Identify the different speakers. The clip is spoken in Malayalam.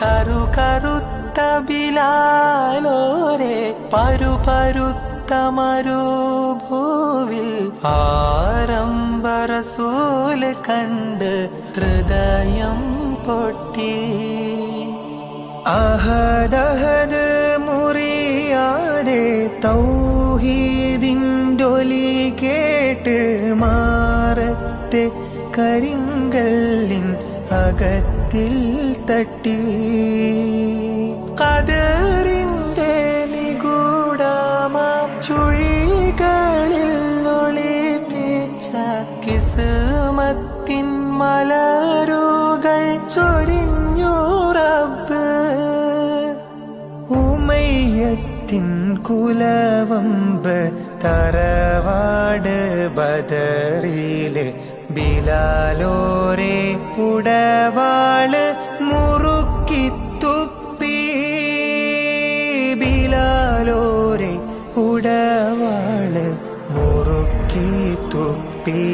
Speaker 1: കറുകറുത്ത ബിലാലോരെ പരുപരുത്ത മരുഭൂവിൽ ആരംഭ റസൂല് കണ്ട് ഹൃദയം പൊട്ടി. അഹദഹദ് മുറിയാതെ തൗഹീദിൻ്റൊലി കേട്ട് മാറത്തെ കരിങ്കല്ലിൻ അകത്തിൽ തട്ടി. ഖദറിന്റെ നിഗൂഢമാം ചുഴികളിൽ ഒളിപ്പിച്ച കിസ്മത്തിൻ മലരുകൾ ചൊരിഞ്ഞു റബ്ബ്. ഉമയ്യത്തിൻ കുലവമ്പ് തറവാട് ബദറിലെ ബിലാലോരെ ഉടവാള് മുറുക്കി തുപ്പി. ബിലാലോരെ ഉടവാള് മുറുക്കി തുപ്പി.